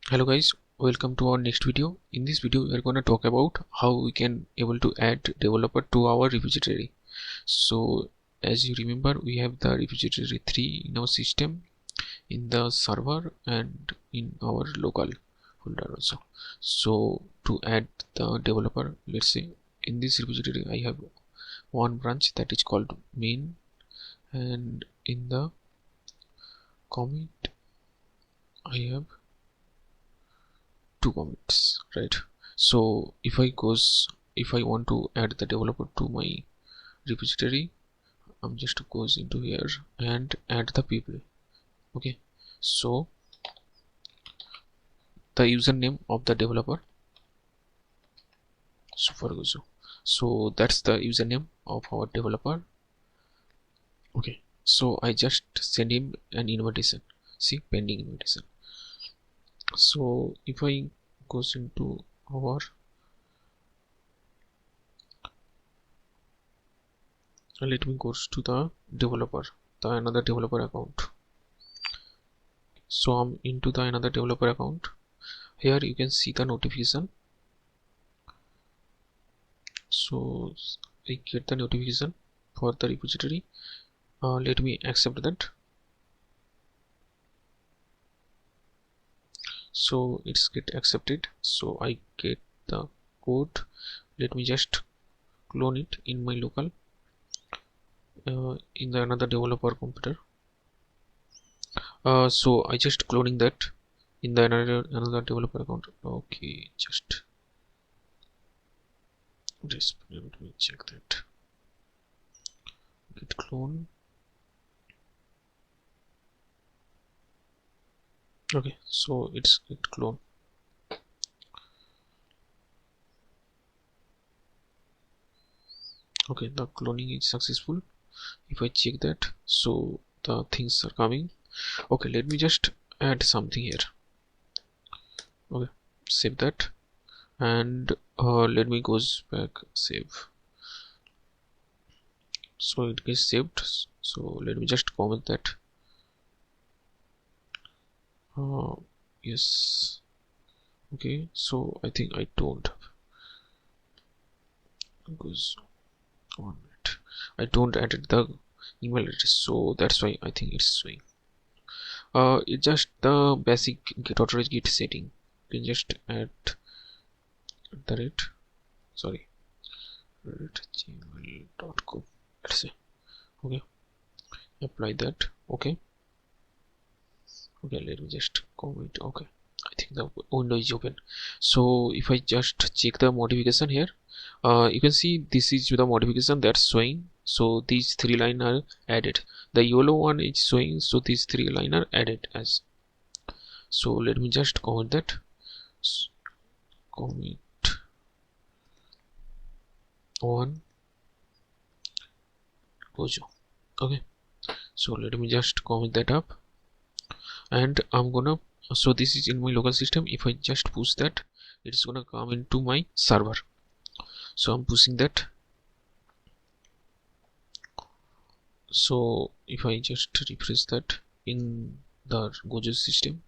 Hello guys, welcome to our next video. In this video we are going to talk about how we can able to add developer to our repository. So as you remember, we have the repository 3 in our system, in the server and in our local folder also. So to add the developer, let's say in this repository I have one branch that is called main, and in the commit I have two commits, right? So if I want to add the developer to my repository, I'm just goes into here and add the people. Okay, so the username of the developer, so that's the username of our developer. Okay, so I just send him an invitation. See, pending invitation. So if I goes into our let me go to the developer, the another developer account. So I'm into the another developer account. Here you can see the notification. So I get the notification for the repository. Let me accept that. So it's get accepted. So I get the code. Let me just clone it in my local in the another developer computer. So I just cloning that in the another developer account. Okay, just let me check that. Git clone. Okay, so it's git clone. Okay, the cloning is successful. If I check that, so the things are coming. Okay, let me just add something here. Okay, save that, and let me goes back, save. So it gets saved. So let me just comment that. Yes. Okay, so I think I don't have, because 1 minute I don't added the email address, so that's why I think it's showing. It's just the basic git setting. You can just add the rate, sorry, gmail.com, let's say. Okay, apply that. Okay, let me just comment. Okay, I think the window is open. So if I just check the modification here, you can see this is the modification that's showing. So these 3 lines are added. The yellow one is showing, so these 3 lines are added as. So let me just comment that. Commit 1 Gojo. Okay, so let me just comment that up, and I'm gonna, so this is in my local system. If I just push that, it's gonna come into my server. So I'm pushing that. So if I just refresh that in the Gojo system,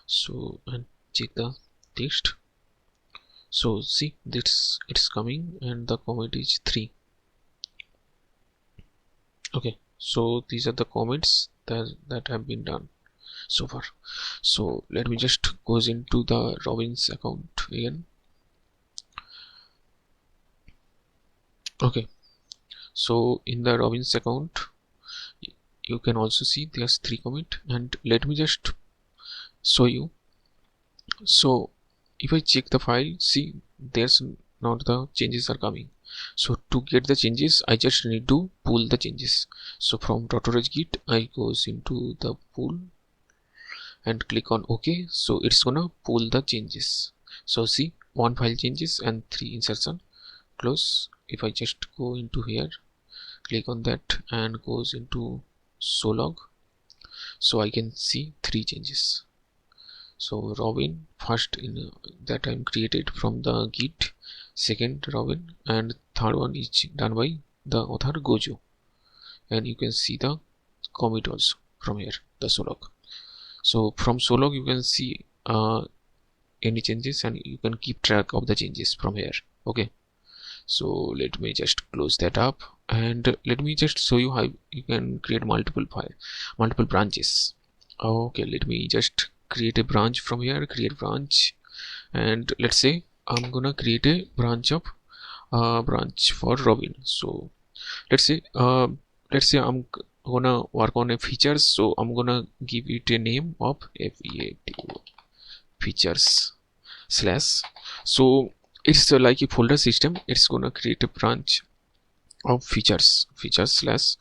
so and check the text, so see this, it's coming, and the commit is 3. Okay, so these are the comments that have been done so far. So let me just goes into the Robin's account again. Okay, so in the Robin's account you can also see there's 3 commit, and let me just show you. So if I check the file, see there's not the changes are coming. So to get the changes, I just need to pull the changes. So from .git I goes into the pull and click on OK. So it's gonna pull the changes. So see, 1 file changes and 3 insertion. Close. If I just go into here, click on that and goes into solog, so I can see 3 changes. So Robin first in that time created from the Git, second Robin, and third one is done by the author Gojo. And you can see the commit also from here, the solog. So from solog you can see any changes, and you can keep track of the changes from here. Okay, so let me just close that up, and let me just show you how you can create multiple branches. Okay, let me just create a branch from here. Create branch, and let's say I'm gonna create a branch for Robin. So let's say I'm gonna work on a features, so I'm gonna give it a name of features slash. So it's like a folder system. It's gonna create a branch of features slash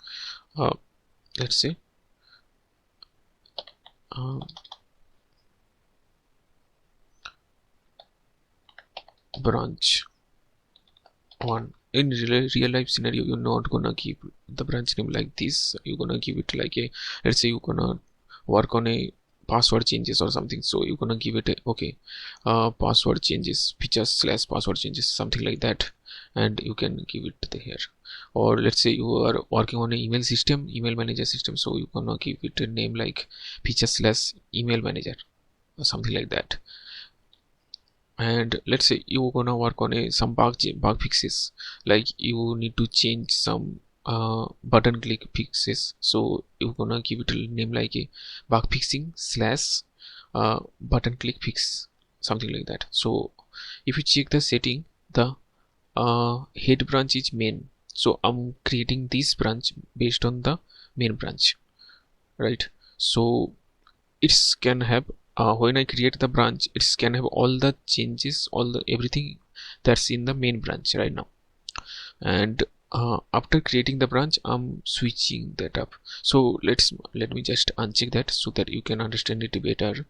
let's say branch one. In real life scenario, you're not gonna keep the branch name like this. You're gonna give it like a, let's say you're gonna work on a password changes or something, so you're gonna give it a password changes features slash password changes, something like that, and you can give it here. Or let's say you are working on an email manager system, so you're gonna give it a name like features slash email manager or something like that. And let's say you're gonna work on some bug fixes, like you need to change some button click fixes, so you're gonna give it a name like a bug fixing slash button click fix, something like that. So if you check the setting, the head branch is main, so I'm creating this branch based on the main branch, right? So it can have when I create the branch, it can have all the changes, everything that's in the main branch right now. And after creating the branch, I'm switching that up. So let me just uncheck that so that you can understand it better.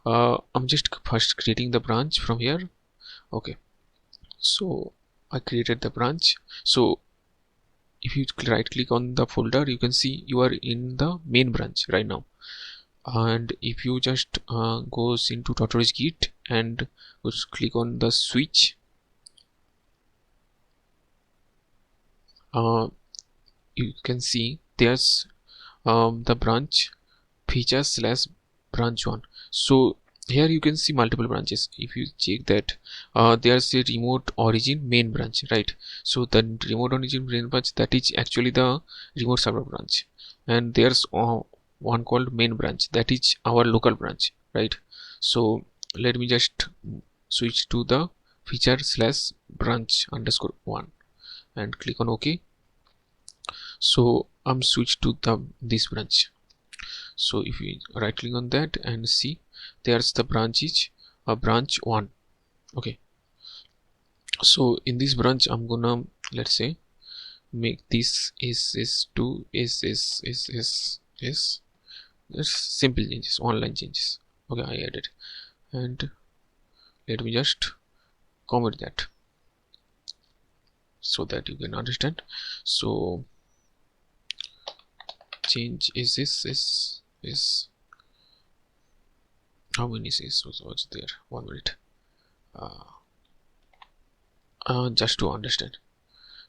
I'm just first creating the branch from here. Okay, so I created the branch. So if you right click on the folder, you can see you are in the main branch right now. And if you just goes into Tutorials Git and just click on the switch, you can see there's the branch features slash branch one. So here you can see multiple branches. If you check that, there's a remote origin main branch, right? So the remote origin main branch, that is actually the remote server branch, and there's one called main branch, that is our local branch, right? So let me just switch to the feature slash branch underscore one and click on OK. So I'm switched to this branch. So if you right click on that and see, there's the branch is branch one. Okay, so in this branch I'm gonna, let's say, make this is2 is there's simple changes, online changes. Okay, I added, and let me just comment that so that you can understand. So change is how many is was there? 1 minute. Just to understand,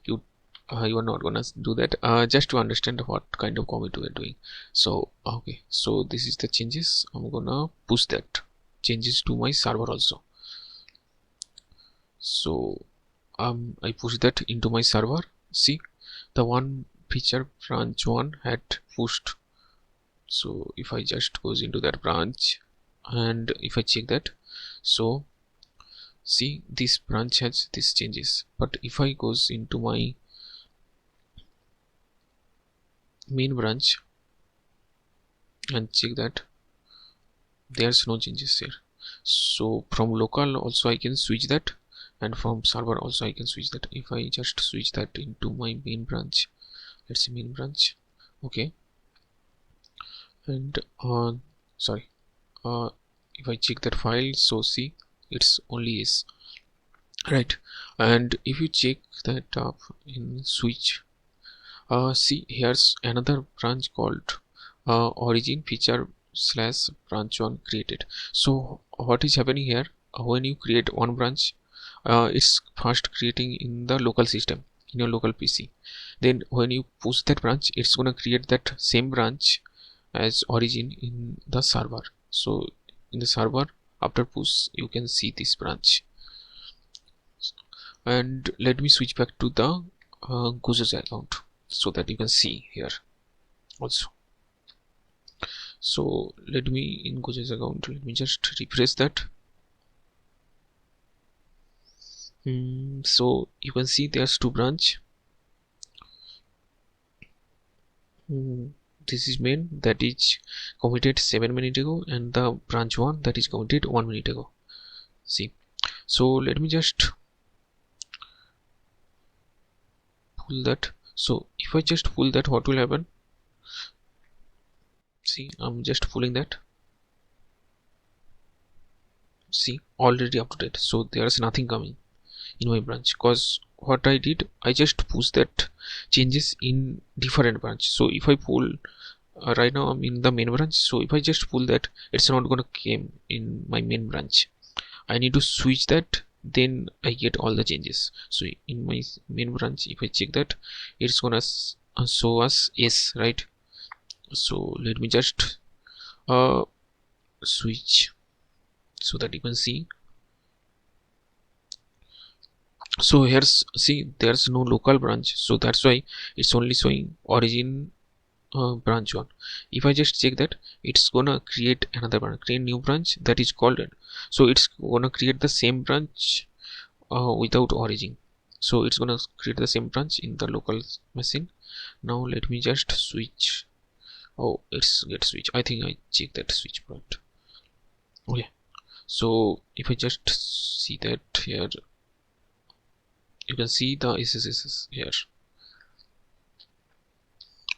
you are not gonna do that, just to understand what kind of comment we are doing. So okay, so this is the changes. I'm gonna push that changes to my server also. So I push that into my server. See, the one feature branch one had pushed. So if I just goes into that branch and if I check that, so see, this branch has these changes. But if I goes into my main branch and check that, there's no changes here. So from local also I can switch that, and from server also I can switch that. If I just switch that into my main branch, let's say main branch, okay, and if I check that file, so see, it's only is, right? And if you check that up in switch, see, here's another branch called origin feature slash branch one created. So what is happening here, when you create one branch, it's first creating in the local system, in your local PC. Then when you push that branch, it's gonna create that same branch as origin in the server. So in the server, after push you can see this branch. And let me switch back to the Gooses account so that you can see here also. So let me in Gooses account, let me just refresh that. So you can see there's two branch. This is main that is committed 7 minutes ago, and the branch 1 that is committed 1 minute ago. See, so let me just pull that. So if I just pull that, what will happen? See, I'm just pulling that. See, already up to date, so there's nothing coming in my branch, because what I did, I just pushed that changes in different branch. So if I pull right now I'm in the main branch, so if I just pull that, it's not gonna came in my main branch. I need to switch that, then I get all the changes. So in my main branch, if I check that, it's gonna show us yes, right? So let me just switch so that you can see. So here's, see, there's no local branch, so that's why it's only showing origin branch 1. If I just check that, it's gonna create another branch, create new branch that is called it. So it's gonna create the same branch without origin. So it's gonna create the same branch in the local machine. Now let me just switch. Oh, it's get switch. I think I checked that switch point. Okay, so if I just see that here, you can see the SSS here.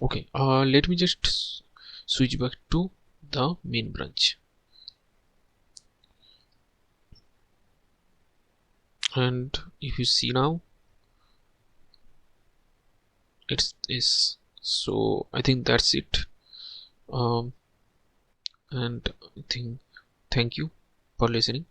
Okay, let me just switch back to the main branch. And if you see now, it's this. So I think that's it. And I think thank you for listening.